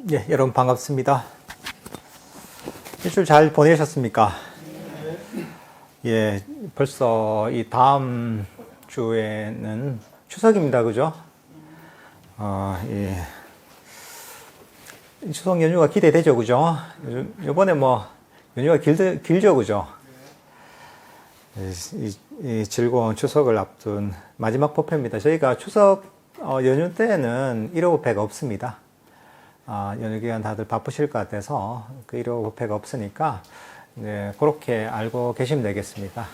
예, 여러분 반갑습니다. 일주일 잘 보내셨습니까? 예, 벌써 이 다음 주에는 추석입니다. 그죠? 예. 추석 연휴가 기대되죠. 그죠? 요번에 뭐, 연휴가 길죠. 그죠? 이 즐거운 추석을 앞둔 마지막 법회입니다. 저희가 추석 연휴 때는 1호 법회가 없습니다. 연휴 기간 다들 바쁘실 것 같아서 그 1호 법회가 없으니까 네, 그렇게 알고 계시면 되겠습니다.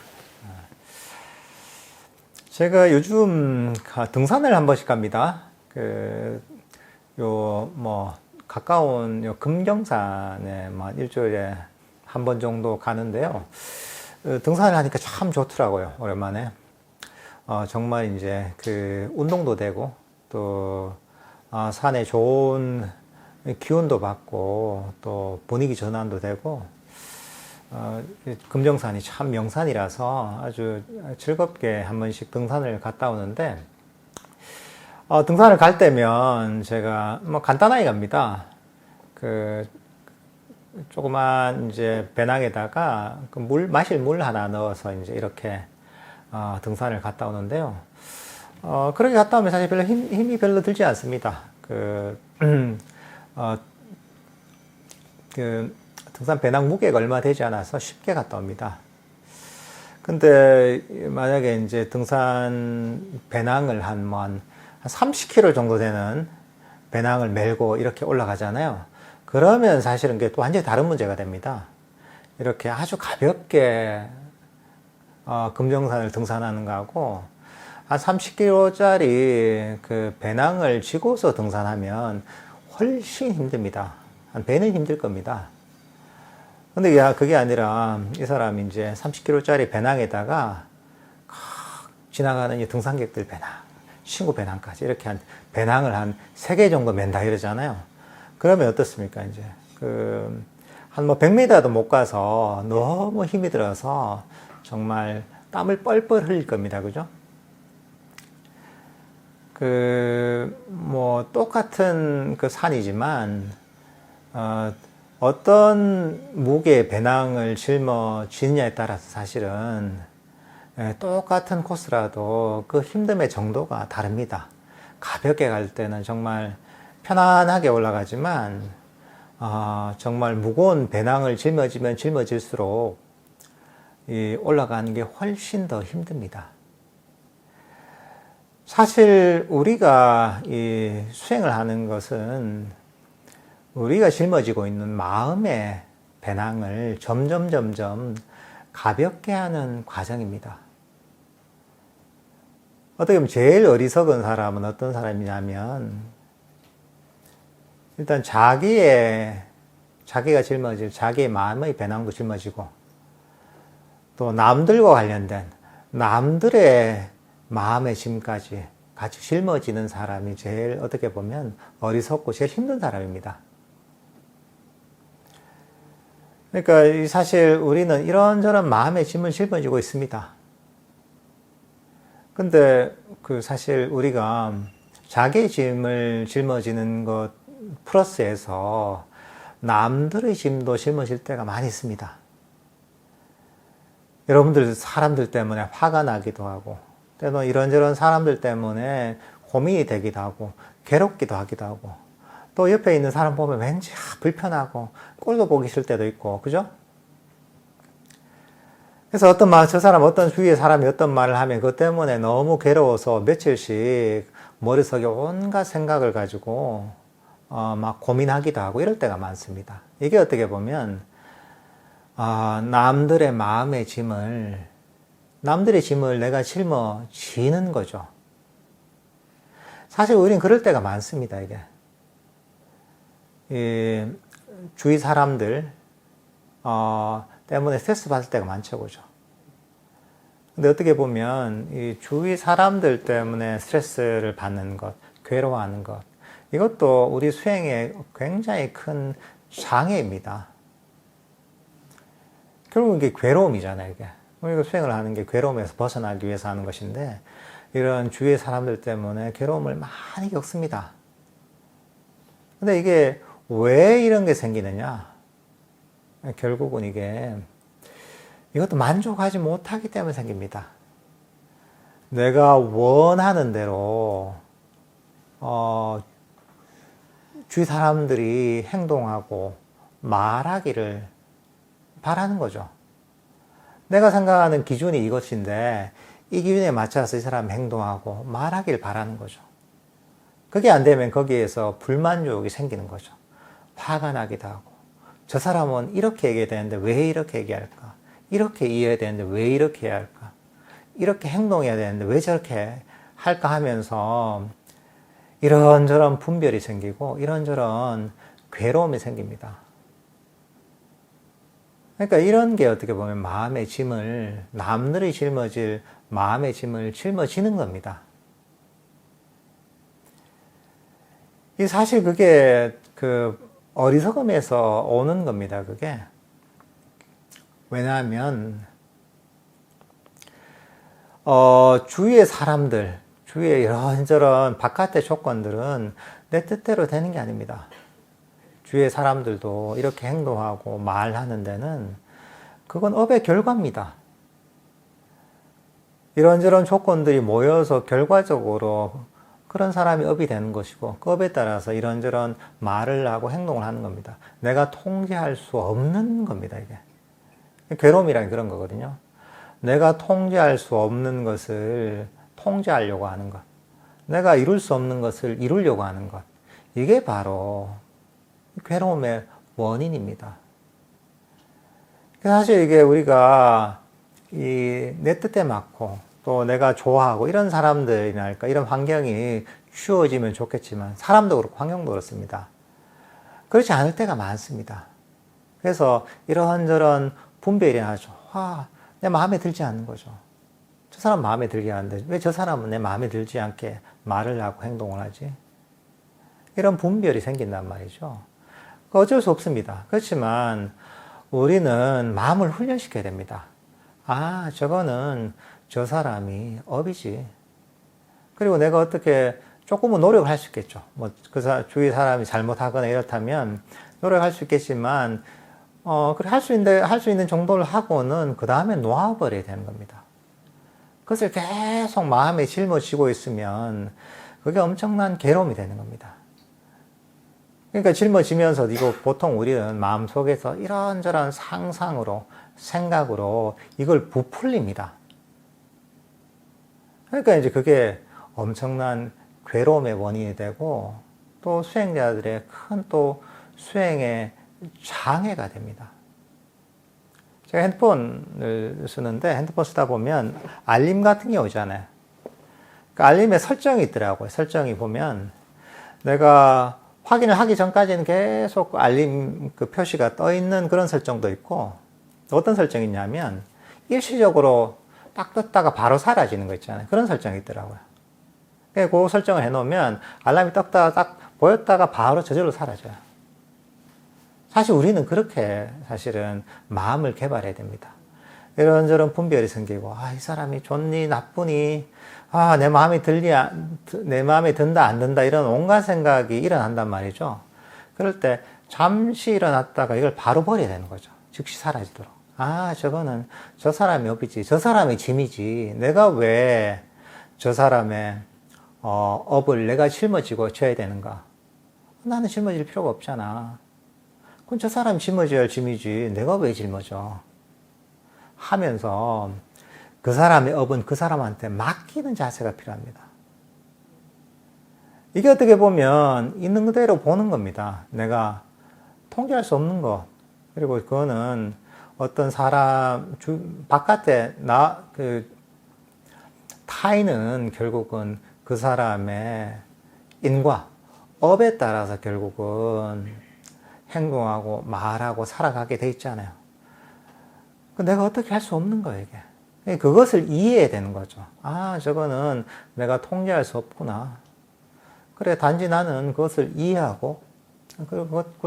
제가 요즘 등산을 한 번씩 갑니다. 가까운 금경산에 일주일에 한 번 정도 가는데요. 등산을 하니까 참 좋더라고요. 오랜만에. 정말 이제 운동도 되고 또 산에 좋은 기운도 받고 또 분위기 전환도 되고 금정산이 참 명산이라서 아주 즐겁게 한 번씩 등산을 갔다 오는데 등산을 갈 때면 제가 간단하게 갑니다. 조그만 이제 배낭에다가 마실 물 하나 넣어서 이제 이렇게 등산을 갔다 오는데요. 그렇게 갔다 오면 사실 별로 힘이 별로 들지 않습니다. 등산 배낭 무게가 얼마 되지 않아서 쉽게 갔다 옵니다. 근데 만약에 이제 등산 배낭을 한 30kg 정도 되는 배낭을 메고 이렇게 올라가잖아요. 그러면 사실은 그게 또 완전히 다른 문제가 됩니다. 이렇게 아주 가볍게 금정산을 등산하는 거하고 한 30kg짜리 그 배낭을 쥐고서 등산하면 훨씬 힘듭니다. 한 배는 힘들 겁니다. 근데 그게 아니라 이 사람이 이제 30kg짜리 배낭에다가 지나가는 이 등산객들 배낭, 친구 배낭까지 이렇게 배낭을 한 3개 정도 맨다 이러잖아요. 그러면 어떻습니까? 이제 한 100m도 못 가서 너무 힘이 들어서 정말 땀을 뻘뻘 흘릴 겁니다. 그죠? 똑같은 산이지만, 어떤 무게의 배낭을 짊어지느냐에 따라서 사실은 똑같은 코스라도 그 힘듦의 정도가 다릅니다. 가볍게 갈 때는 정말 편안하게 올라가지만, 정말 무거운 배낭을 짊어지면 짊어질수록 올라가는 게 훨씬 더 힘듭니다. 사실 우리가 이 수행을 하는 것은 우리가 짊어지고 있는 마음의 배낭을 점점 가볍게 하는 과정입니다. 어떻게 보면 제일 어리석은 사람은 어떤 사람이냐면 일단 자기가 짊어질 자기의 마음의 배낭도 짊어지고 또 남들과 관련된 남들의 마음의 짐까지 같이 짊어지는 사람이 제일 어떻게 보면 어리석고 제일 힘든 사람입니다. 그러니까 사실 우리는 이런저런 마음의 짐을 짊어지고 있습니다. 근데 사실 우리가 자기의 짐을 짊어지는 것 플러스해서 남들의 짐도 짊어질 때가 많이 있습니다. 여러분들 사람들 때문에 화가 나기도 하고 때로는 이런저런 사람들 때문에 고민이 되기도 하고 괴롭기도 하기도 하고 또 옆에 있는 사람 보면 왠지 불편하고 꼴도 보기 싫을 때도 있고 그죠? 그래서 어떤 주위의 사람이 어떤 말을 하면 그것 때문에 너무 괴로워서 며칠씩 머릿속에 온갖 생각을 가지고 막 고민하기도 하고 이럴 때가 많습니다. 이게 어떻게 보면 남들의 마음의 짐을 남들의 짐을 내가 짊어지는 거죠. 사실 우리는 그럴 때가 많습니다. 이게 주위 사람들 때문에 스트레스 받을 때가 많죠, 그죠? 근데 어떻게 보면 이 주위 사람들 때문에 스트레스를 받는 것, 괴로워하는 것, 이것도 우리 수행에 굉장히 큰 장애입니다. 결국 이게 괴로움이잖아요, 이게. 우리가 수행을 하는 게 괴로움에서 벗어나기 위해서 하는 것인데, 이런 주위의 사람들 때문에 괴로움을 많이 겪습니다. 근데 이게 왜 이런 게 생기느냐? 결국은 이것도 만족하지 못하기 때문에 생깁니다. 내가 원하는 대로 주위 사람들이 행동하고 말하기를 바라는 거죠. 내가 생각하는 기준이 이것인데 이 기준에 맞춰서 이 사람이 행동하고 말하길 바라는 거죠. 그게 안 되면 거기에서 불만족이 생기는 거죠. 화가 나기도 하고, 저 사람은 이렇게 얘기해야 되는데 왜 이렇게 얘기할까? 이렇게 이해해야 되는데 왜 이렇게 해야 할까? 이렇게 행동해야 되는데 왜 저렇게 할까 하면서 이런저런 분별이 생기고 이런저런 괴로움이 생깁니다. 그러니까 이런 게 어떻게 보면 마음의 짐을, 남들이 짊어질 마음의 짐을 짊어지는 겁니다. 이 사실 그게 어리석음에서 오는 겁니다, 그게. 왜냐하면, 주위의 사람들, 주위의 이런저런 바깥의 조건들은 내 뜻대로 되는 게 아닙니다. 주위의 사람들도 이렇게 행동하고 말하는 데는 그건 업의 결과입니다. 이런저런 조건들이 모여서 결과적으로 그런 사람이 업이 되는 것이고, 그 업에 따라서 이런저런 말을 하고 행동을 하는 겁니다. 내가 통제할 수 없는 겁니다, 이게. 괴로움이란 그런 거거든요. 내가 통제할 수 없는 것을 통제하려고 하는 것. 내가 이룰 수 없는 것을 이루려고 하는 것. 이게 바로 괴로움의 원인입니다. 사실 이게 우리가 내 뜻에 맞고 또 내가 좋아하고 이런 사람들이랄까 이런 환경이 주어지면 좋겠지만 사람도 그렇고 환경도 그렇습니다. 그렇지 않을 때가 많습니다. 그래서 이런저런 분별이 하죠. 내 마음에 들지 않는 거죠. 저 사람 마음에 들게 하는데 왜 저 사람은 내 마음에 들지 않게 말을 하고 행동을 하지? 이런 분별이 생긴단 말이죠. 어쩔 수 없습니다. 그렇지만 우리는 마음을 훈련시켜야 됩니다. 저거는 저 사람이 업이지. 그리고 내가 어떻게 조금은 노력을 할 수 있겠죠. 주위 사람이 잘못하거나 이렇다면 노력할 수 있겠지만, 그래 할 수 있는 정도를 하고는 그 다음에 놓아버려야 되는 겁니다. 그것을 계속 마음에 짊어지고 있으면 그게 엄청난 괴로움이 되는 겁니다. 그러니까 짊어지면서 이거 보통 우리는 마음속에서 이런저런 상상으로, 생각으로 이걸 부풀립니다. 그러니까 이제 그게 엄청난 괴로움의 원인이 되고 또 수행자들의 큰 또 수행의 장애가 됩니다. 제가 핸드폰을 쓰는데 핸드폰 쓰다 보면 알림 같은 게 오잖아요. 그 알림에 설정이 있더라고요. 설정이 보면 내가 확인을 하기 전까지는 계속 알림 그 표시가 떠 있는 그런 설정도 있고 어떤 설정이 있냐면 일시적으로 딱 떴다가 바로 사라지는 거 있잖아요. 그런 설정이 있더라고요. 그 설정을 해놓으면 알람이 떴다가 딱 보였다가 바로 저절로 사라져요. 사실 우리는 그렇게 사실은 마음을 개발해야 됩니다. 이런저런 분별이 생기고, 이 사람이 좋니, 나쁘니, 내 마음에 내 마음에 든다, 안 든다, 이런 온갖 생각이 일어난단 말이죠. 그럴 때 잠시 일어났다가 이걸 바로 버려야 되는 거죠. 즉시 사라지도록. 저거는 저 사람이 업이지, 저 사람의 짐이지. 내가 왜 저 사람의 업을 내가 짊어지고 져야 되는가? 나는 짊어질 필요가 없잖아. 그건 저 사람이 짊어져야 할 짐이지. 내가 왜 짊어져? 하면서 그 사람의 업은 그 사람한테 맡기는 자세가 필요합니다. 이게 어떻게 보면 있는 그대로 보는 겁니다. 내가 통제할 수 없는 것. 그리고 그거는 어떤 사람, 바깥에 타인은 결국은 그 사람의 인과, 업에 따라서 결국은 행동하고 말하고 살아가게 돼 있잖아요. 내가 어떻게 할 수 없는 거예요, 이게. 그것을 이해해야 되는 거죠. 저거는 내가 통제할 수 없구나. 그래, 단지 나는 그것을 이해하고,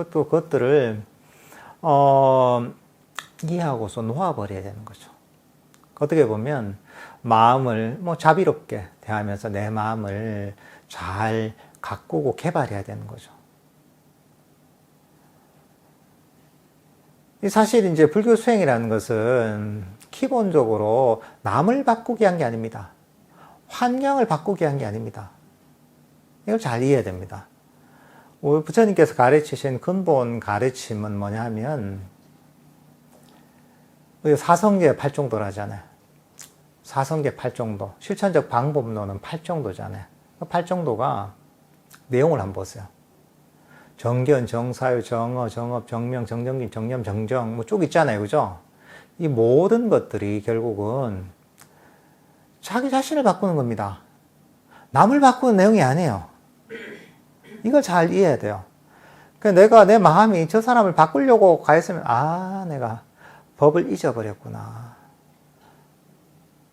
그것들을, 이해하고서 놓아버려야 되는 거죠. 어떻게 보면, 마음을 자비롭게 대하면서 내 마음을 잘 가꾸고 개발해야 되는 거죠. 이 사실 이제 불교 수행이라는 것은 기본적으로 남을 바꾸게 한 게 아닙니다. 환경을 바꾸게 한 게 아닙니다. 이걸 잘 이해해야 됩니다. 우리 부처님께서 가르치신 근본 가르침은 뭐냐 하면, 사성제 8정도를 하잖아요. 사성제 8정도. 실천적 방법론은 8정도잖아요. 그 8정도가 내용을 한번 보세요. 정견, 정사유, 정어, 정업, 정명, 정정진, 정념, 정정, 뭐 쭉 있잖아요. 그죠? 이 모든 것들이 결국은 자기 자신을 바꾸는 겁니다. 남을 바꾸는 내용이 아니에요. 이걸 잘 이해해야 돼요. 내가 내 마음이 저 사람을 바꾸려고 가했으면, 내가 법을 잊어버렸구나.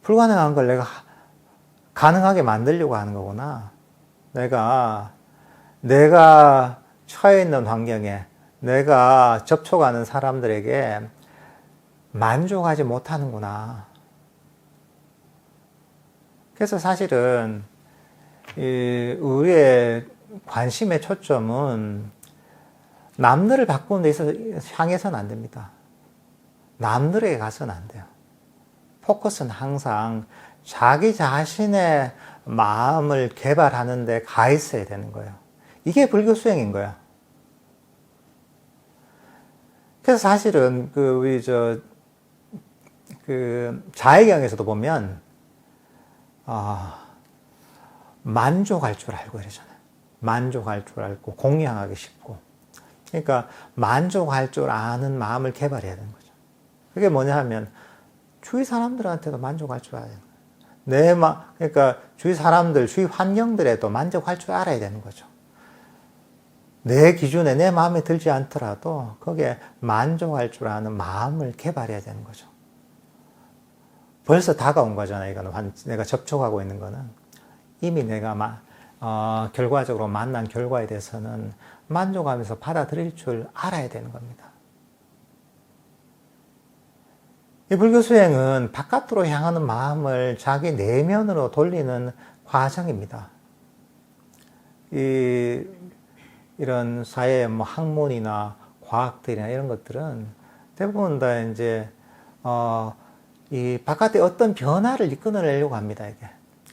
불가능한 걸 내가 가능하게 만들려고 하는 거구나. 내가 처해 있는 환경에, 내가 접촉하는 사람들에게 만족하지 못하는구나. 그래서 사실은 우리의 관심의 초점은 남들을 바꾸는 데 있어서 향해서는 안 됩니다. 남들에게 가서는 안 돼요. 포커스는 항상 자기 자신의 마음을 개발하는 데 가 있어야 되는 거예요. 이게 불교 수행인 거예요. 그래서 사실은 자해경에서도 보면 만족할 줄 알고 이러잖아요. 만족할 줄 알고 공양하기 쉽고. 그러니까 만족할 줄 아는 마음을 개발해야 되는 거죠. 그게 뭐냐 하면 주위 사람들한테도 만족할 줄 알아야 되는 거예요. 그러니까 주위 사람들, 주위 환경들에도 만족할 줄 알아야 되는 거죠. 내 기준에 내 마음에 들지 않더라도 거기에 만족할 줄 아는 마음을 개발해야 되는 거죠. 벌써 다가온 거잖아요. 이거는 내가 접촉하고 있는 거는 이미 내가 결과적으로 만난 결과에 대해서는 만족하면서 받아들일 줄 알아야 되는 겁니다. 이 불교 수행은 바깥으로 향하는 마음을 자기 내면으로 돌리는 과정입니다. 이런 사회 학문이나 과학들이나 이런 것들은 대부분 다 이제 이 바깥에 어떤 변화를 이끌어내려고 합니다. 이게.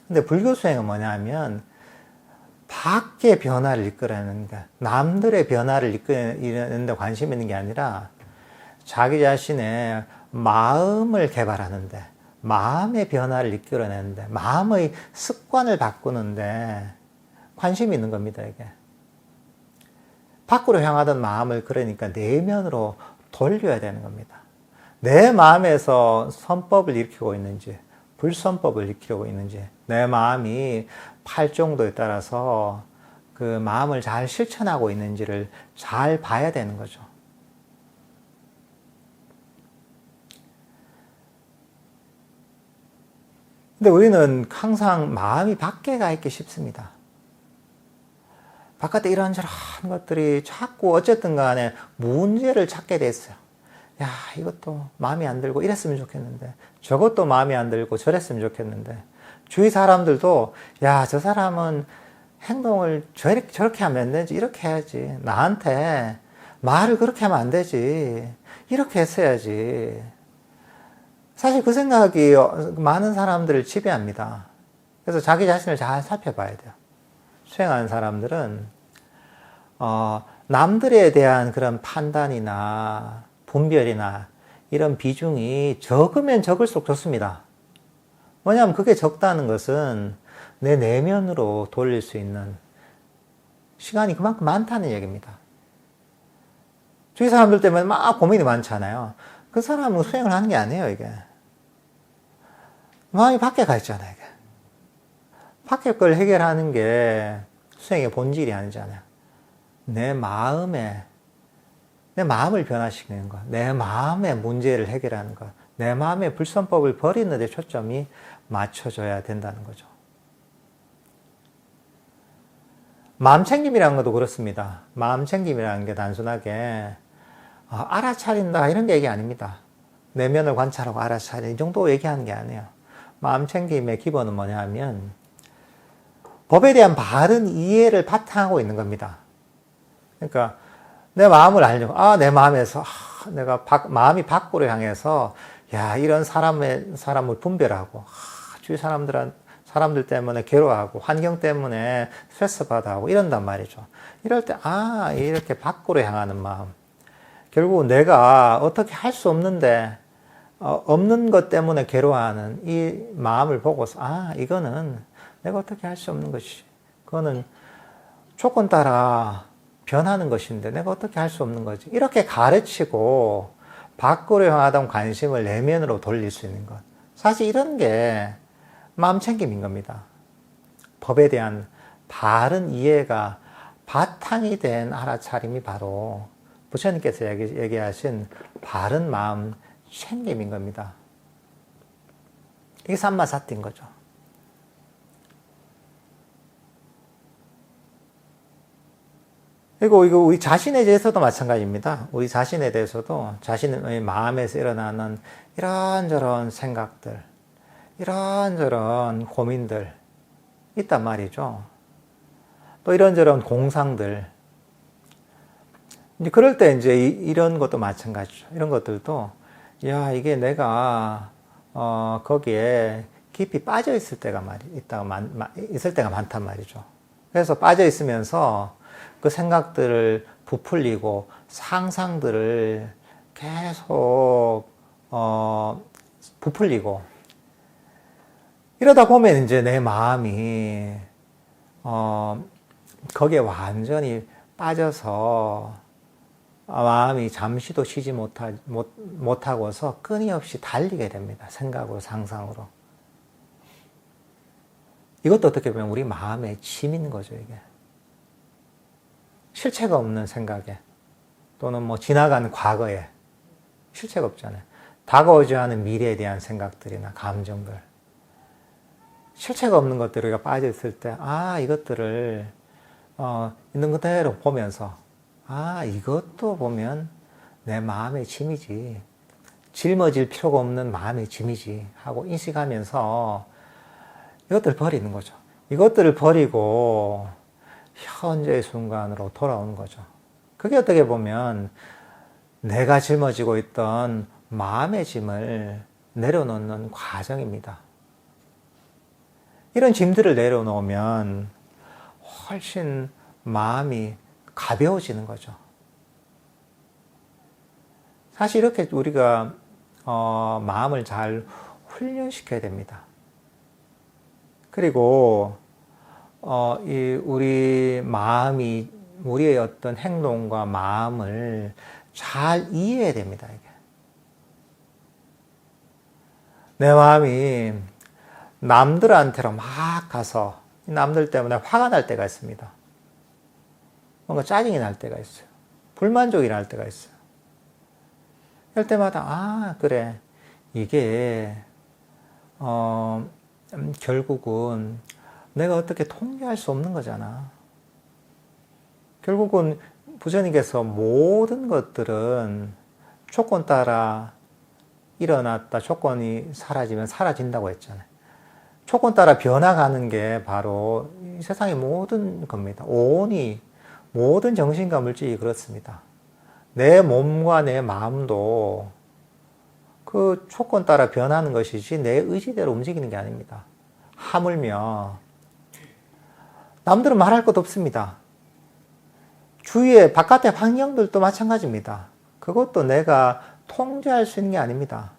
근데 불교 수행은 뭐냐면 밖의 변화를 이끌어내는 거, 남들의 변화를 이끌어내는 데 관심 있는 게 아니라 자기 자신의 마음을 개발하는데, 마음의 변화를 이끌어내는데, 마음의 습관을 바꾸는데 관심이 있는 겁니다. 이게. 밖으로 향하던 마음을 그러니까 내면으로 돌려야 되는 겁니다. 내 마음에서 선법을 일으키고 있는지, 불선법을 일으키고 있는지, 내 마음이 팔정도에 따라서 그 마음을 잘 실천하고 있는지를 잘 봐야 되는 거죠. 근데 우리는 항상 마음이 밖에 가 있기 쉽습니다. 바깥에 이런저런 것들이 자꾸 어쨌든 간에 문제를 찾게 됐어요. 야, 이것도 마음에 안 들고 이랬으면 좋겠는데, 저것도 마음에 안 들고 저랬으면 좋겠는데, 주위 사람들도 야, 저 사람은 행동을 저렇게 하면 안 되지, 이렇게 해야지, 나한테 말을 그렇게 하면 안 되지, 이렇게 했어야지. 사실 그 생각이 많은 사람들을 지배합니다. 그래서 자기 자신을 잘 살펴봐야 돼요. 수행하는 사람들은 남들에 대한 그런 판단이나 분별이나 이런 비중이 적으면 적을수록 좋습니다. 뭐냐면 그게 적다는 것은 내 내면으로 돌릴 수 있는 시간이 그만큼 많다는 얘기입니다. 주위 사람들 때문에 막 고민이 많잖아요. 그 사람은 수행을 하는 게 아니에요, 이게. 마음이 밖에 가 있잖아요, 이게. 밖에 걸 해결하는 게 수행의 본질이 아니잖아요. 내 마음을 변화시키는 것, 내 마음의 문제를 해결하는 것, 내 마음의 불선법을 버리는 데 초점이 맞춰져야 된다는 거죠. 마음챙김이라는 것도 그렇습니다. 마음챙김이라는 게 단순하게 알아차린다 이런 게 얘기 아닙니다. 내면을 관찰하고 알아차린다 이 정도 얘기하는 게 아니에요. 마음챙김의 기본은 뭐냐 하면 법에 대한 바른 이해를 바탕하고 있는 겁니다. 그러니까 내 마음을 알려고 내 마음에서 내가 마음이 밖으로 향해서 야, 이런 사람을 분별하고 주위 사람들 때문에 괴로워하고 환경 때문에 스트레스 받아하고 이런단 말이죠. 이럴 때 이렇게 밖으로 향하는 마음. 결국 내가 어떻게 할 수 없는데 없는 것 때문에 괴로워하는 이 마음을 보고서 이거는 내가 어떻게 할 수 없는 것이, 그거는 조건 따라 변하는 것인데 내가 어떻게 할 수 없는 거지. 이렇게 가르치고 밖으로 향하던 관심을 내면으로 돌릴 수 있는 것. 사실 이런 게 마음챙김인 겁니다. 법에 대한 바른 이해가 바탕이 된 알아차림이 바로 부처님께서 얘기하신 바른 마음 챙김인 겁니다. 이게 삼마사티인 거죠. 그리고 이거 우리 자신에 대해서도 마찬가지입니다. 우리 자신에 대해서도 자신의 마음에서 일어나는 이런저런 생각들, 이런저런 고민들 있단 말이죠. 또 이런저런 공상들. 이제 그럴 때 이제 이런 것도 마찬가지죠. 이런 것들도 이게 내가 거기에 깊이 빠져 있을 때가 있을 때가 많단 말이죠. 그래서 빠져 있으면서 그 생각들을 부풀리고 상상들을 계속 부풀리고 이러다 보면 이제 내 마음이 거기에 완전히 빠져서 마음이 잠시도 쉬지 못하고서 끊임없이 달리게 됩니다. 생각으로, 상상으로. 이것도 어떻게 보면 우리 마음의 짐인 거죠, 이게. 실체가 없는 생각에, 또는 지나간 과거에 실체가 없잖아요. 다가오지 않은 미래에 대한 생각들이나 감정들. 실체가 없는 것들에 우리가 빠져있을 때, 이것들을, 있는 그대로 보면서, 이것도 보면 내 마음의 짐이지. 짊어질 필요가 없는 마음의 짐이지. 하고 인식하면서 이것들을 버리는 거죠. 이것들을 버리고 현재의 순간으로 돌아오는 거죠. 그게 어떻게 보면 내가 짊어지고 있던 마음의 짐을 내려놓는 과정입니다. 이런 짐들을 내려놓으면 훨씬 마음이 가벼워지는 거죠. 사실 이렇게 우리가 마음을 잘 훈련시켜야 됩니다. 그리고 우리 마음이 우리의 어떤 행동과 마음을 잘 이해해야 됩니다. 이게. 내 마음이 남들한테로 막 가서 남들 때문에 화가 날 때가 있습니다. 뭔가 짜증이 날 때가 있어요. 불만족이 날 때가 있어요. 이럴 때마다 그래, 이게 결국은 내가 어떻게 통제할 수 없는 거잖아. 결국은 부처님께서 모든 것들은 조건 따라 일어났다, 조건이 사라지면 사라진다고 했잖아요. 조건 따라 변화가는 게 바로 이 세상의 모든 겁니다. 온이 모든 정신과 물질이 그렇습니다. 내 몸과 내 마음도 그 조건 따라 변하는 것이지 내 의지대로 움직이는 게 아닙니다. 하물며 남들은 말할 것 없습니다. 주위의 바깥의 환경들도 마찬가지입니다. 그것도 내가 통제할 수 있는 게 아닙니다.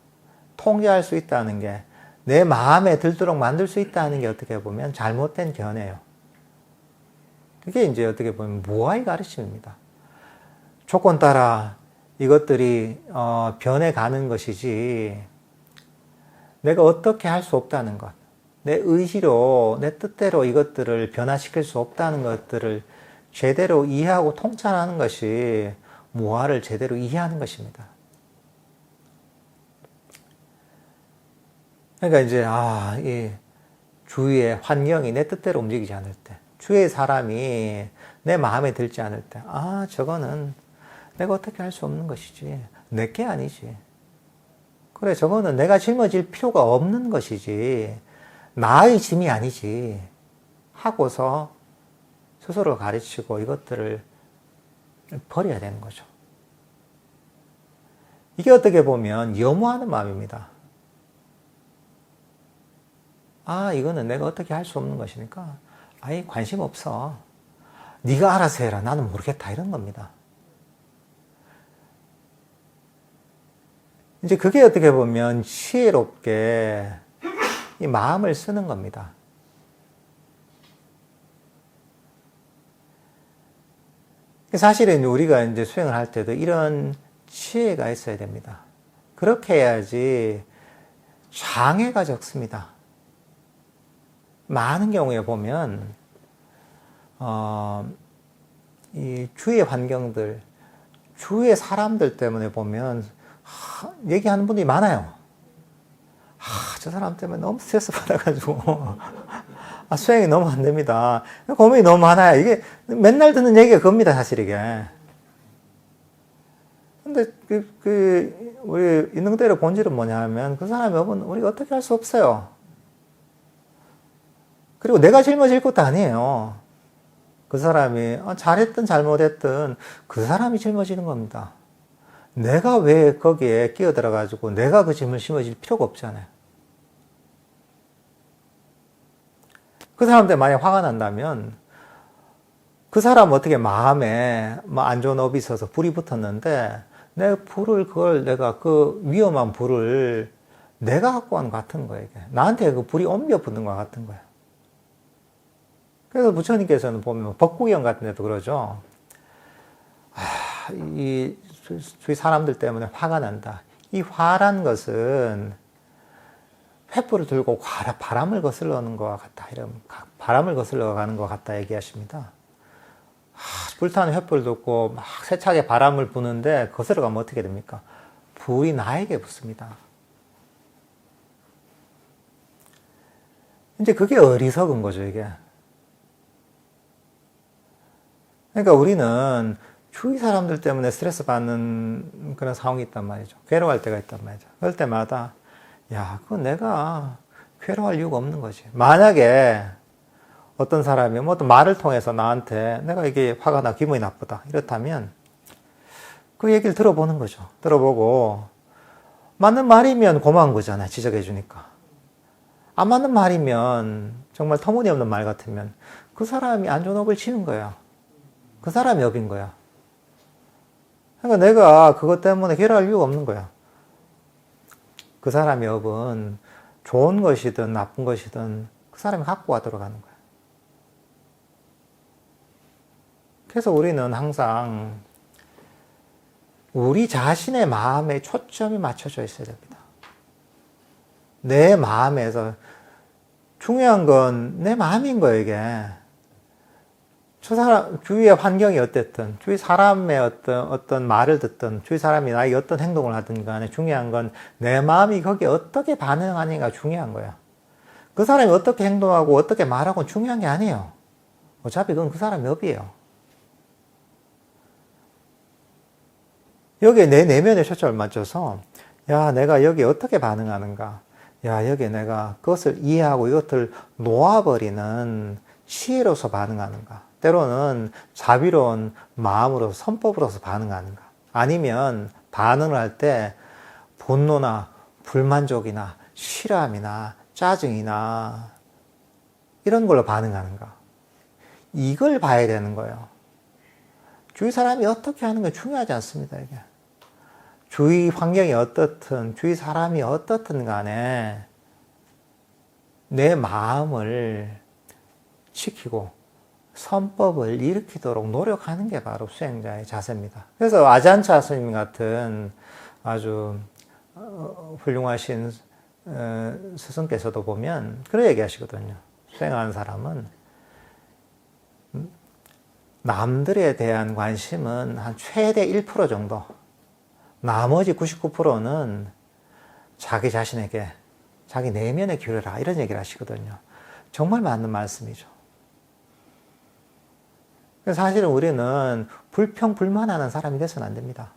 통제할 수 있다는 게, 내 마음에 들도록 만들 수 있다는 게 어떻게 보면 잘못된 견해예요. 그게 이제 어떻게 보면 무아의 가르침입니다. 조건 따라 이것들이 변해가는 것이지 내가 어떻게 할 수 없다는 것, 내 의지로 내 뜻대로 이것들을 변화시킬 수 없다는 것들을 제대로 이해하고 통찰하는 것이 무아를 제대로 이해하는 것입니다. 그러니까 이제 이 주위의 환경이 내 뜻대로 움직이지 않을 때, 주위의 사람이 내 마음에 들지 않을 때, 저거는 내가 어떻게 할 수 없는 것이지, 내게 아니지. 그래, 저거는 내가 짊어질 필요가 없는 것이지 나의 짐이 아니지 하고서 스스로 가르치고 이것들을 버려야 되는 거죠. 이게 어떻게 보면 염호하는 마음입니다. 이거는 내가 어떻게 할 수 없는 것이니까 아예 관심 없어. 네가 알아서 해라. 나는 모르겠다. 이런 겁니다. 이제 그게 어떻게 보면 지혜롭게 이 마음을 쓰는 겁니다. 사실은 우리가 이제 수행을 할 때도 이런 지혜가 있어야 됩니다. 그렇게 해야지 장애가 적습니다. 많은 경우에 보면 이 주위의 환경들, 주위의 사람들 때문에 보면 얘기하는 분들이 많아요. 저 사람 때문에 너무 스트레스 받아가지고 수행이 너무 안 됩니다. 고민이 너무 많아요. 이게 맨날 듣는 얘기가 그겁니다, 사실 이게. 근데 우리 있는 그대로 본질은 뭐냐 하면 그 사람의 업은 우리가 어떻게 할 수 없어요. 그리고 내가 짊어질 것도 아니에요. 그 사람이 잘했든 잘못했든 그 사람이 짊어지는 겁니다. 내가 왜 거기에 끼어들어가지고 내가 그 짐을 짊어질 필요가 없잖아요. 그 사람한테 만약 화가 난다면 그 사람 어떻게 마음에 안 좋은 업이 있어서 불이 붙었는데 내 불을 내가 그 위험한 불을 내가 갖고 간 것 같은 거예요. 이게. 나한테 그 불이 옮겨 붙는 것 같은 거예요. 그래서 부처님께서는 보면 법구경 같은 데도 그러죠. 이 주위 사람들 때문에 화가 난다. 이 화란 것은 횃불을 들고 바람을 거슬러 오는 것과 같다. 이런 바람을 거슬러 가는 것 같다 얘기하십니다. 불타는 횃불을 듣고 막 세차게 바람을 부는데 거슬러 가면 어떻게 됩니까? 불이 나에게 붙습니다. 이제 그게 어리석은 거죠, 이게. 그러니까 우리는 주위 사람들 때문에 스트레스 받는 그런 상황이 있단 말이죠. 괴로워할 때가 있단 말이죠. 그럴 때마다 그건 내가 괴로워할 이유가 없는 거지. 만약에 어떤 사람이 어떤 말을 통해서 나한테 내가 이게 화가 나, 기분이 나쁘다 이렇다면 그 얘기를 들어보는 거죠. 들어보고 맞는 말이면 고마운 거잖아요. 지적해 주니까. 안 맞는 말이면 정말 터무니없는 말 같으면 그 사람이 안 좋은 업을 치는 거예요. 그 사람이 업인 거야. 그러니까 내가 그것 때문에 괴로워할 이유가 없는 거야. 그 사람의 업은 좋은 것이든 나쁜 것이든 그 사람이 갖고 가도록 하는 거야. 그래서 우리는 항상 우리 자신의 마음에 초점이 맞춰져 있어야 됩니다. 내 마음에서 중요한 건 내 마음인 거예요, 이게. 저 사람, 주위의 환경이 어땠든, 주위 사람의 어떤 말을 듣든, 주위 사람이 나에게 어떤 행동을 하든 간에 중요한 건 내 마음이 거기에 어떻게 반응하는가 중요한 거야. 그 사람이 어떻게 행동하고 어떻게 말하고 중요한 게 아니에요. 어차피 그건 그 사람의 업이에요. 여기에 내 내면에 초점을 맞춰서, 내가 여기에 어떻게 반응하는가. 여기에 내가 그것을 이해하고 이것을 놓아버리는 지혜로서 반응하는가. 때로는 자비로운 마음으로 선법으로서 반응하는가. 아니면 반응을 할 때 분노나 불만족이나 실함이나 짜증이나 이런 걸로 반응하는가. 이걸 봐야 되는 거예요. 주위 사람이 어떻게 하는 게 중요하지 않습니다, 이게. 주위 환경이 어떻든, 주위 사람이 어떻든 간에 내 마음을 지키고 선법을 일으키도록 노력하는 게 바로 수행자의 자세입니다. 그래서 아잔차 스님 같은 아주 훌륭하신 스승께서도 보면 그런 얘기 하시거든요. 수행하는 사람은 남들에 대한 관심은 한 최대 1% 정도, 나머지 99%는 자기 자신에게, 자기 내면에 기울여라, 이런 얘기를 하시거든요. 정말 맞는 말씀이죠. 사실은 우리는 불평불만하는 사람이 돼서는 안 됩니다.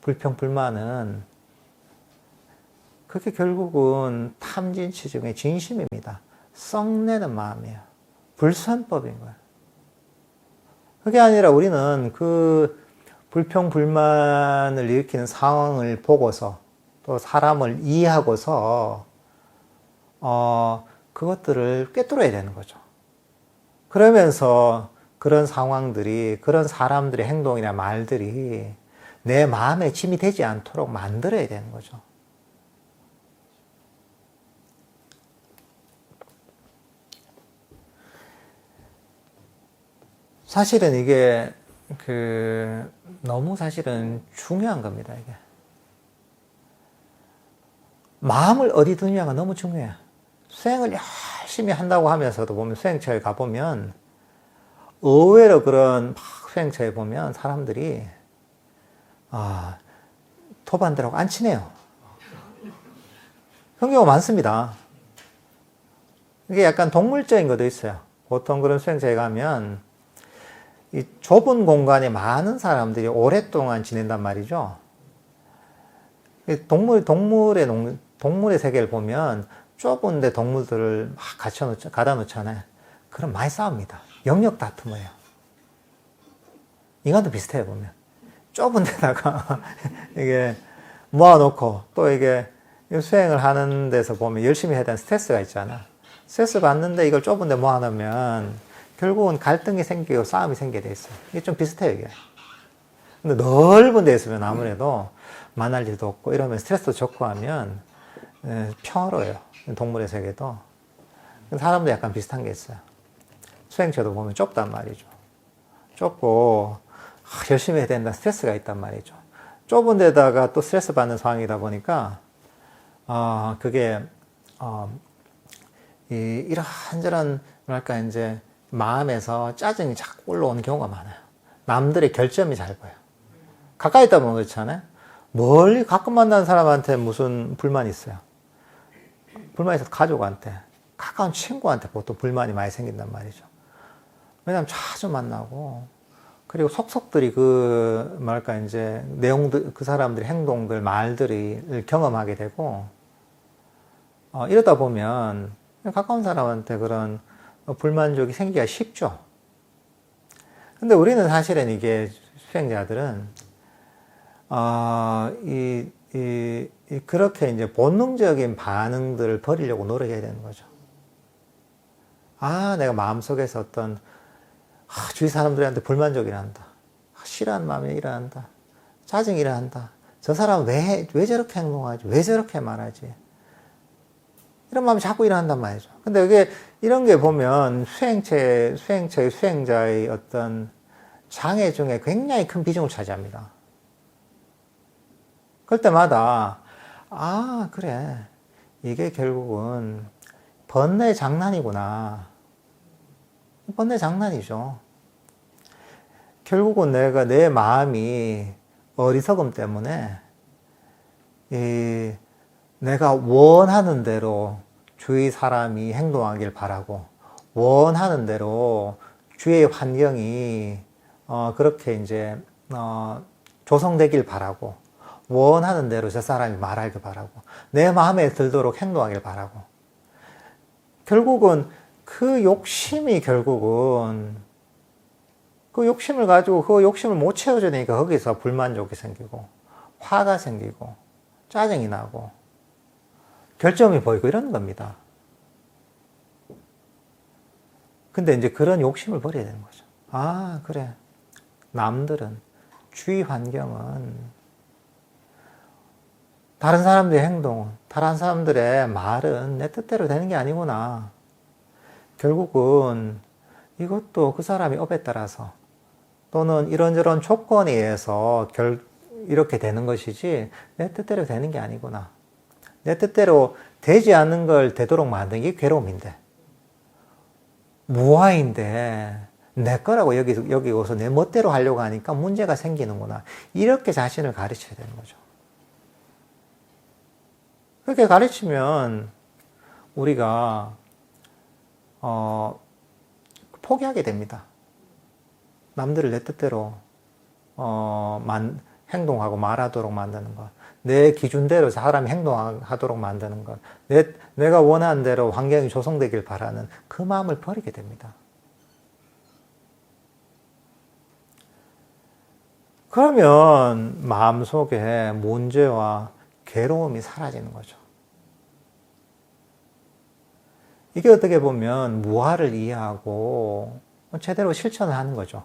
불평불만은 그게 결국은 탐진치중의 진심입니다. 썩내는 마음이에요. 불선법인 거예요. 그게 아니라 우리는 그 불평, 불만을 일으키는 상황을 보고서 또 사람을 이해하고서 그것들을 꿰뚫어야 되는 거죠. 그러면서 그런 상황들이, 그런 사람들의 행동이나 말들이 내 마음에 짐이 되지 않도록 만들어야 되는 거죠. 사실은 이게 너무 사실은 중요한 겁니다, 이게. 마음을 어디 두냐가 너무 중요해요. 수행을 열심히 한다고 하면서도 보면 수행처에 가보면 의외로 그런 수행처에 보면 사람들이 도반들하고 안 친해요. 그런 경우가 많습니다. 이게 약간 동물적인 것도 있어요. 보통 그런 수행처에 가면 이 좁은 공간에 많은 사람들이 오랫동안 지낸단 말이죠. 동물의 세계를 보면 좁은데 동물들을 막 가다 놓잖아요. 그럼 많이 싸웁니다. 영역 다툼이에요. 인간도 비슷해요, 보면. 좁은 데다가 이게 모아놓고 또 이게 수행을 하는 데서 보면 열심히 해야 되는 스트레스가 있잖아. 스트레스 받는데 이걸 좁은 데 모아놓으면 결국은 갈등이 생기고 싸움이 생기게 돼 있어요. 이게 좀 비슷해요, 이게. 근데 넓은 데 있으면 아무래도 만날 일도 없고 이러면 스트레스도 적고 하면 평화로워요. 동물의 세계도. 사람도 약간 비슷한 게 있어요. 수행처도 보면 좁단 말이죠. 좁고 열심히 해야 된다 스트레스가 있단 말이죠. 좁은 데다가 또 스트레스 받는 상황이다 보니까 그게 이런저런 뭐랄까 이제 마음에서 짜증이 자꾸 올라오는 경우가 많아요. 남들의 결점이 잘 보여요. 가까이 있다 보면 그렇잖아요. 멀리 가끔 만나는 사람한테 무슨 불만이 있어요. 불만이 있어서 가족한테, 가까운 친구한테 보통 불만이 많이 생긴단 말이죠. 왜냐하면 자주 만나고, 그리고 속속들이 뭐랄까, 이제, 내용들, 그 사람들의 행동들, 말들을 경험하게 되고, 이러다 보면, 가까운 사람한테 그런 불만족이 생기기가 쉽죠. 근데 우리는 사실은 이게, 수행자들은, 그렇게 이제 본능적인 반응들을 버리려고 노력해야 되는 거죠. 내가 마음속에서 어떤, 주위 사람들한테 불만족이 일어난다. 싫어하는 마음이 일어난다. 짜증이 일어난다. 저 사람은 왜 저렇게 행동하지? 왜 저렇게 말하지? 이런 마음이 자꾸 일어난단 말이죠. 근데 이런 게 보면 수행처의 수행자의 어떤 장애 중에 굉장히 큰 비중을 차지합니다. 그럴 때마다, 그래. 이게 결국은 번뇌 장난이구나. 번뇌 장난이죠. 결국은 내 마음이 어리석음 때문에, 내가 원하는 대로 주위 사람이 행동하길 바라고, 원하는 대로 주위의 환경이, 그렇게 이제, 조성되길 바라고, 원하는 대로 저 사람이 말하길 바라고, 내 마음에 들도록 행동하길 바라고. 결국은 그 욕심을 가지고 그 욕심을 못 채워주니까 거기서 불만족이 생기고, 화가 생기고, 짜증이 나고, 결점이 보이고 이러는 겁니다. 근데 이제 그런 욕심을 버려야 되는 거죠. 그래. 남들은, 주위 환경은, 다른 사람들의 행동, 다른 사람들의 말은 내 뜻대로 되는 게 아니구나. 결국은 이것도 그 사람의 업에 따라서 또는 이런저런 조건에 의해서 이렇게 되는 것이지 내 뜻대로 되는 게 아니구나. 내 뜻대로 되지 않는 걸 되도록 만드는 게 괴로움인데, 무아인데 내 거라고 여기고서 내 멋대로 하려고 하니까 문제가 생기는구나. 이렇게 자신을 가르쳐야 되는 거죠. 그렇게 가르치면 우리가 포기하게 됩니다. 남들을 내 뜻대로 행동하고 말하도록 만드는 것, 내 기준대로 사람이 행동하도록 만드는 것, 내가 원하는 대로 환경이 조성되길 바라는 그 마음을 버리게 됩니다. 그러면 마음속에 문제와 괴로움이 사라지는 거죠. 이게 어떻게 보면 무아를 이해하고 제대로 실천을 하는 거죠.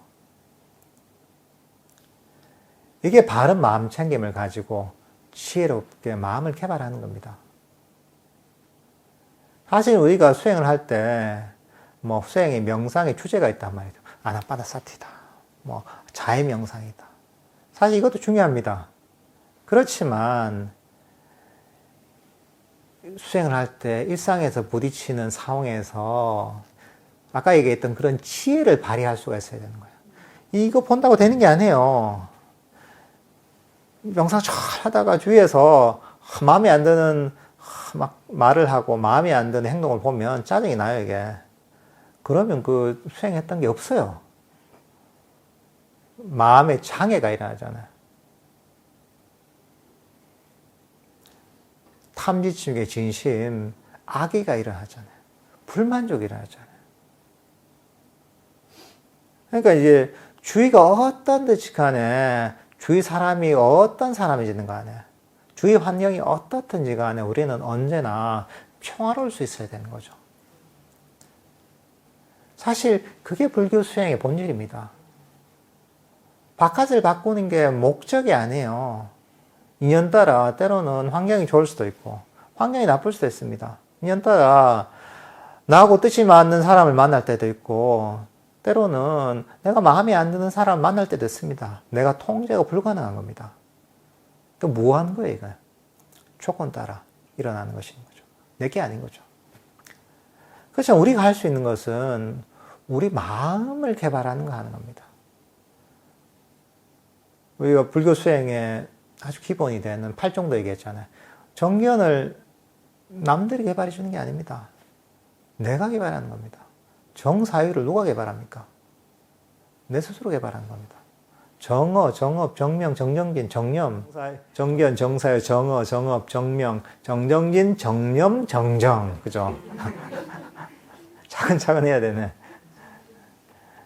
이게 바른 마음 챙김을 가지고 지혜롭게 마음을 개발하는 겁니다. 사실 우리가 수행을 할 때, 수행의 명상의 주제가 있단 말이죠. 아나빠나사티다. 자의 명상이다. 사실 이것도 중요합니다. 그렇지만, 수행을 할 때 일상에서 부딪히는 상황에서 아까 얘기했던 그런 지혜를 발휘할 수가 있어야 되는 거예요. 이거 본다고 되는 게 아니에요. 명상 잘 하다가 주위에서 마음에 안 드는 막 말을 하고 마음에 안 드는 행동을 보면 짜증이 나요, 이게. 그러면 그 수행했던 게 없어요. 마음의 장애가 일어나잖아요. 탐지충의 진심, 악의가 일어나잖아요. 불만족이 일어나잖아요. 그러니까 이제 주위가 어떤 듯이 간에 주위 사람이 어떤 사람이지는 간에 주위 환경이 어떻든지 간에 우리는 언제나 평화로울 수 있어야 되는 거죠. 사실 그게 불교 수행의 본질입니다. 바깥을 바꾸는 게 목적이 아니에요. 인연따라 때로는 환경이 좋을 수도 있고 환경이 나쁠 수도 있습니다. 인연따라 나하고 뜻이 맞는 사람을 만날 때도 있고 때로는 내가 마음에 안 드는 사람을 만날 때도 있습니다. 내가 통제가 불가능한 겁니다. 그러니까 뭐 하는 거예요, 이거? 조건 따라 일어나는 것인 거죠. 내게 아닌 거죠. 그렇죠. 우리가 할 수 있는 것은 우리 마음을 개발하는 거 하는 겁니다. 우리가 불교 수행의 아주 기본이 되는 8종도 얘기했잖아요. 정견을 남들이 개발해 주는 게 아닙니다. 내가 개발하는 겁니다. 정사유를 누가 개발합니까? 내 스스로 개발하는 겁니다. 정어, 정업, 정명, 정정진, 정념, 정견, 정사유, 정어, 정업, 정명, 정정진, 정념, 정정. 그죠? 차근차근 해야 되네.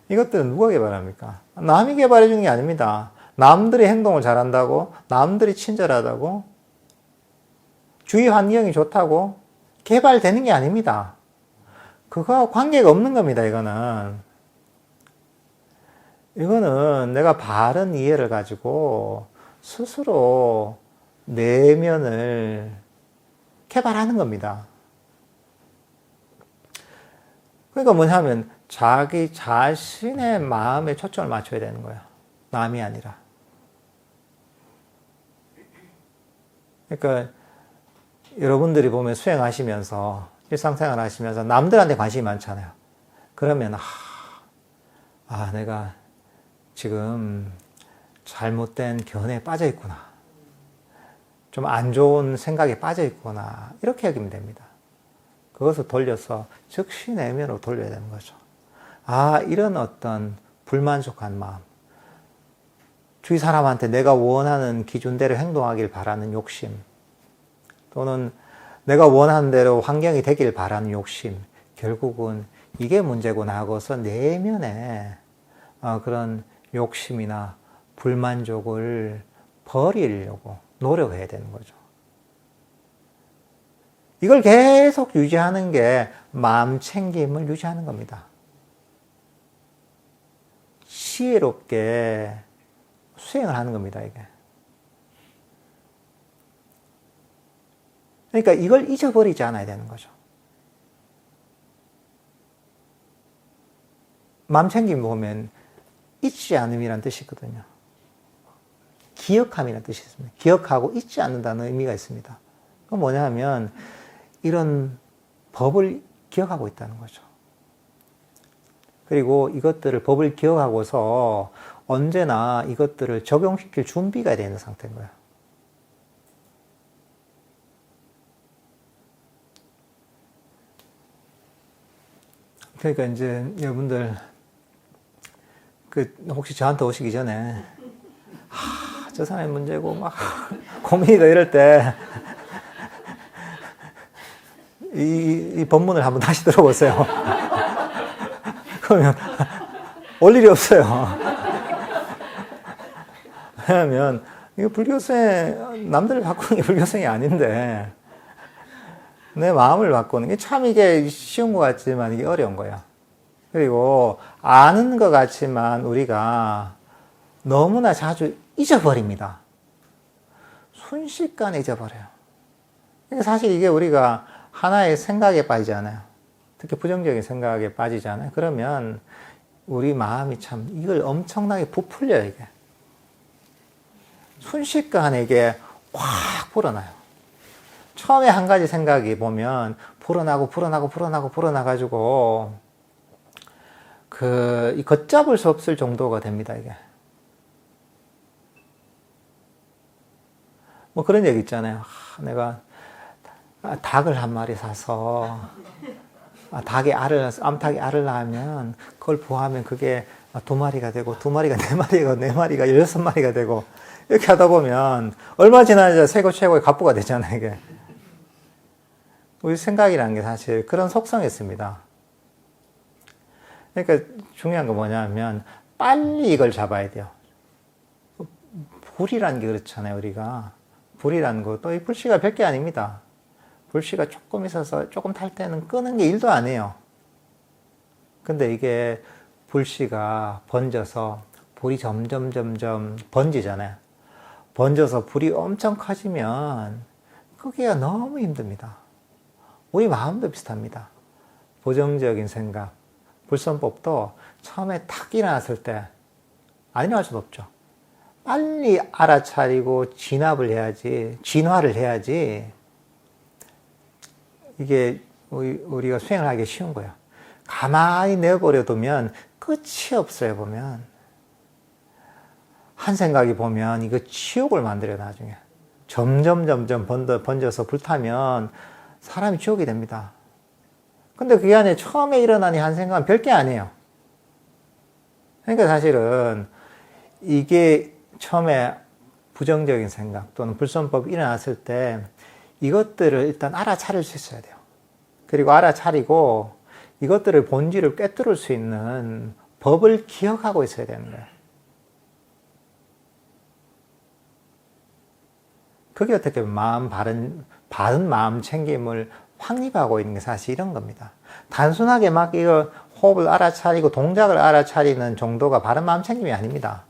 이것들은 누가 개발합니까? 남이 개발해 주는 게 아닙니다. 남들이 행동을 잘한다고, 남들이 친절하다고, 주위 환경이 좋다고 개발되는 게 아닙니다. 그거하고 관계가 없는 겁니다, 이거는. 이거는 내가 바른 이해를 가지고 스스로 내면을 개발하는 겁니다. 그러니까 뭐냐면 자기 자신의 마음에 초점을 맞춰야 되는 거예요. 남이 아니라. 그러니까 여러분들이 보면 수행하시면서 일상생활 하시면서 남들한테 관심이 많잖아요. 그러면 내가 지금 잘못된 견해에 빠져 있구나. 좀 안 좋은 생각에 빠져 있구나. 이렇게 여기면 됩니다. 그것을 돌려서 즉시 내면으로 돌려야 되는 거죠. 이런 어떤 불만족한 마음. 주위 사람한테 내가 원하는 기준대로 행동하길 바라는 욕심. 또는 내가 원하는 대로 환경이 되길 바라는 욕심. 결국은 이게 문제구나 하고서 내면에 그런 욕심이나 불만족을 버리려고 노력해야 되는 거죠. 이걸 계속 유지하는 게 마음 챙김을 유지하는 겁니다. 지혜롭게 수행을 하는 겁니다, 이게. 그러니까 이걸 잊어버리지 않아야 되는 거죠. 마음 챙김 보면 잊지 않음이라는 뜻이 있거든요. 기억함이라는 뜻이 있습니다. 기억하고 잊지 않는다는 의미가 있습니다. 그건 뭐냐 하면 이런 법을 기억하고 있다는 거죠. 그리고 이것들을 법을 기억하고서 언제나 이것들을 적용시킬 준비가 되는 상태인 거예요. 그러니까 이제 여러분들 혹시 저한테 오시기 전에 저 사람의 문제고 막 고민이다 이럴 때 이 법문을 한번 다시 들어보세요. 그러면 올 일이 없어요. 왜냐하면 이거 불교성, 남들을 바꾸는 게 불교성이 아닌데 내 마음을 바꾸는 게 참 이게 쉬운 것 같지만 이게 어려운 거야. 그리고 아는 것 같지만 우리가 너무나 자주 잊어버립니다. 순식간에 잊어버려요. 사실 이게 우리가 하나의 생각에 빠지잖아요. 특히 부정적인 생각에 빠지잖아요. 그러면 우리 마음이 참 이걸 엄청나게 부풀려요, 이게. 순식간에 이게 확 불어나요. 처음에 한 가지 생각이 보면 불어나가지고 이 걷잡을 수 없을 정도가 됩니다, 이게. 뭐 그런 얘기 있잖아요. 내가 닭을 한 마리 사서 암탉이 알을 낳으면 그걸 부화하면 그게 2마리가 되고 2마리가 4마리가 4마리가 6마리가 되고 이렇게 하다 보면 얼마 지나자 세계 최고의 갑부가 되잖아요, 이게. 우리 생각이라는 게 사실 그런 속성이 있습니다. 그러니까 중요한 건 뭐냐면 빨리 이걸 잡아야 돼요. 불이라는 게 그렇잖아요, 우리가. 불이라는 것도 이 불씨가 별게 아닙니다. 불씨가 조금 있어서 조금 탈 때는 끄는 게 일도 안 해요. 근데 이게 불씨가 번져서 불이 점점 번지잖아요. 번져서 불이 엄청 커지면 끄기가 너무 힘듭니다. 우리 마음도 비슷합니다. 부정적인 생각, 불선법도 처음에 탁 일어났을 때 안 일어날 수도 없죠. 빨리 알아차리고 진화를 해야지 이게 우리가 수행을 하기 쉬운 거예요. 가만히 내버려 두면 끝이 없어요, 보면. 한 생각이 보면 이거 지옥을 만들어요, 나중에. 점점 번져서 불타면 사람이 지옥이 됩니다. 근데 그게 안에 처음에 일어나는 한 생각은 별게 아니에요. 그러니까 사실은 이게 처음에 부정적인 생각 또는 불선법이 일어났을 때 이것들을 일단 알아차릴 수 있어야 돼요. 그리고 알아차리고 이것들을 본질을 꿰뚫을 수 있는 법을 기억하고 있어야 되는 거예요. 그게 어떻게 보면 바른 마음 챙김을 확립하고 있는 게 사실 이런 겁니다. 단순하게 막 이거 호흡을 알아차리고 동작을 알아차리는 정도가 바른 마음 챙김이 아닙니다.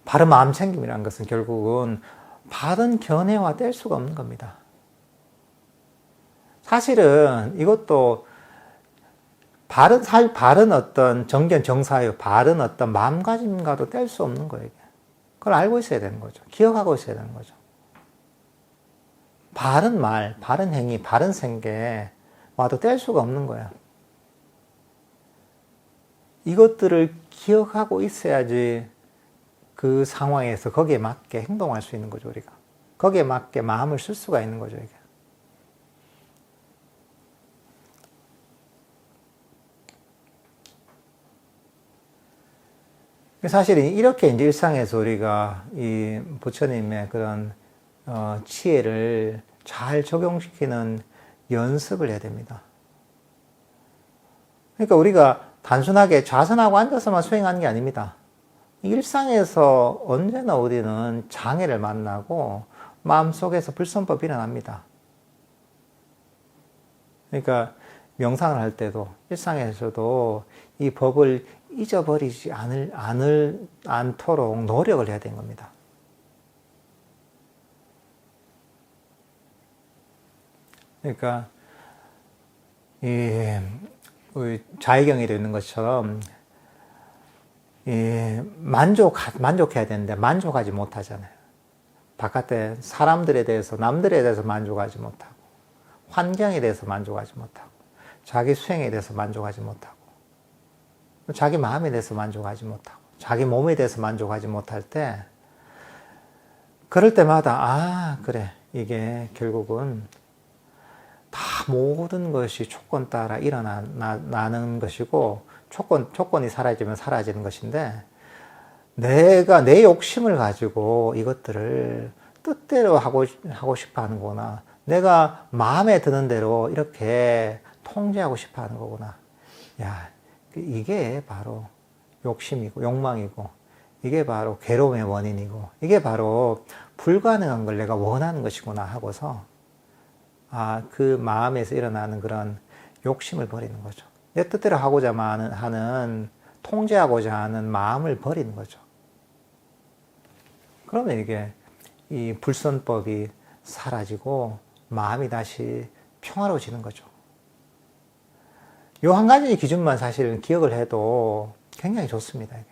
바른 마음 챙김이라는 것은 결국은 바른 견해와 뗄 수가 없는 겁니다. 사실은 이것도 바른 어떤 정견 정사유, 바른 어떤 마음가짐과도 뗄 수 없는 거예요. 그걸 알고 있어야 되는 거죠. 기억하고 있어야 되는 거죠. 바른 말, 바른 행위, 바른 생계와도 뗄 수가 없는 거예요. 이것들을 기억하고 있어야지 그 상황에서 거기에 맞게 행동할 수 있는 거죠, 우리가. 거기에 맞게 마음을 쓸 수가 있는 거죠, 이게. 사실 이렇게 이제 일상에서 우리가 이 부처님의 그런 지혜를 잘 적용시키는 연습을 해야 됩니다. 그러니까 우리가 단순하게 좌선하고 앉아서만 수행하는 게 아닙니다. 일상에서 언제나 우리는 장애를 만나고 마음속에서 불선법이 일어납니다. 그러니까 명상을 할 때도 일상에서도 이 법을 잊어버리지 않도록 노력을 해야 되는 겁니다. 그러니까 우리 자의경에도 있는 것처럼 만족해야 되는데 만족하지 못하잖아요. 바깥에 사람들에 대해서, 남들에 대해서 만족하지 못하고, 환경에 대해서 만족하지 못하고, 자기 수행에 대해서 만족하지 못하고, 자기 마음에 대해서 만족하지 못하고, 자기 몸에 대해서 만족하지 못할 때, 그럴 때마다, 그래. 이게 결국은 다 모든 것이 조건 따라 일어나는 것이고, 조건이 사라지면 사라지는 것인데, 내가 내 욕심을 가지고 이것들을 뜻대로 하고 싶어 하는 거구나. 내가 마음에 드는 대로 이렇게 통제하고 싶어 하는 거구나. 야, 이게 바로 욕심이고 욕망이고 이게 바로 괴로움의 원인이고 이게 바로 불가능한 걸 내가 원하는 것이구나 하고서 그 마음에서 일어나는 그런 욕심을 버리는 거죠. 내 뜻대로 하고자 하는 통제하고자 하는 마음을 버리는 거죠. 그러면 이게 이 불선법이 사라지고 마음이 다시 평화로워지는 거죠. 요 한 가지 기준만 사실은 기억을 해도 굉장히 좋습니다. 이게.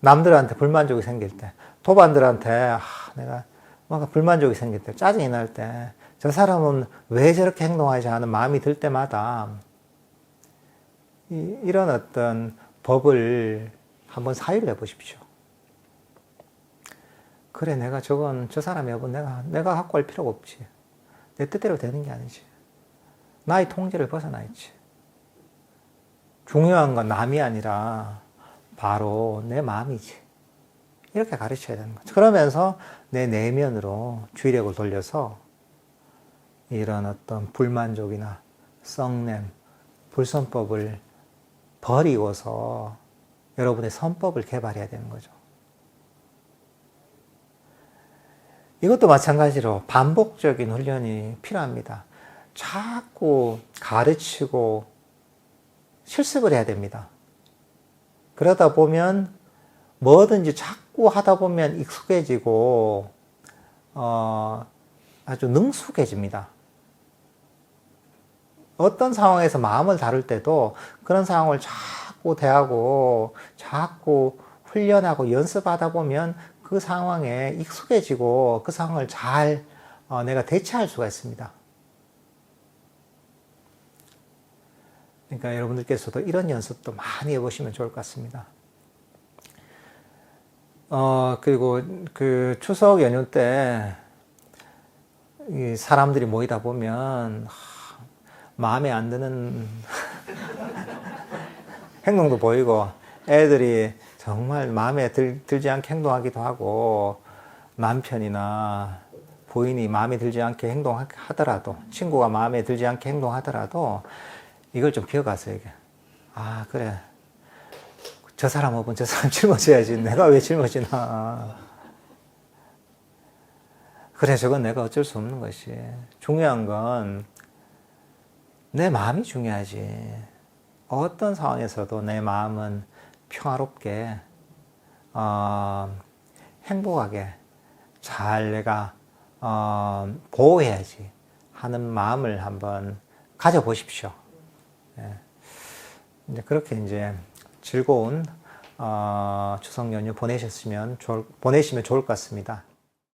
남들한테 불만족이 생길 때, 도반들한테 내가 뭔가 불만족이 생길 때, 짜증이 날 때, 저 사람은 왜 저렇게 행동하지 하는 마음이 들 때마다 이런 어떤 법을 한번 사유를 해보십시오. 그래, 내가 저 사람의 여분 내가 갖고 할 필요가 없지. 내 뜻대로 되는 게 아니지. 나의 통제를 벗어나 있지. 중요한 건 남이 아니라 바로 내 마음이지. 이렇게 가르쳐야 되는 거죠. 그러면서 내 내면으로 주의력을 돌려서 이런 어떤 불만족이나 썩냄, 불선법을 버리고서 여러분의 선법을 개발해야 되는 거죠. 이것도 마찬가지로 반복적인 훈련이 필요합니다. 자꾸 가르치고 실습을 해야 됩니다. 그러다 보면 뭐든지 자꾸 하다 보면 익숙해지고 아주 능숙해집니다. 어떤 상황에서 마음을 다룰 때도 그런 상황을 자꾸 대하고 자꾸 훈련하고 연습하다 보면 그 상황에 익숙해지고 그 상황을 잘 내가 대처할 수가 있습니다. 그러니까 여러분들께서도 이런 연습도 많이 해보시면 좋을 것 같습니다. 그리고 그 추석 연휴 때 이 사람들이 모이다 보면 마음에 안 드는 행동도 보이고 애들이 정말 마음에 들지 않게 행동하기도 하고 남편이나 부인이 마음에 들지 않게 행동하더라도 친구가 마음에 들지 않게 행동하더라도 이걸 좀 기억하세요. 이게. 그래. 저 사람 없으면 저 사람 짊어져야지. 내가 왜 짊어지나. 그래, 저건 내가 어쩔 수 없는 것이. 중요한 건 내 마음이 중요하지. 어떤 상황에서도 내 마음은 평화롭게, 행복하게 잘 내가, 보호해야지 하는 마음을 한번 가져보십시오. 이제 그렇게 이제 즐거운 추석 연휴 보내시면 좋을 것 같습니다.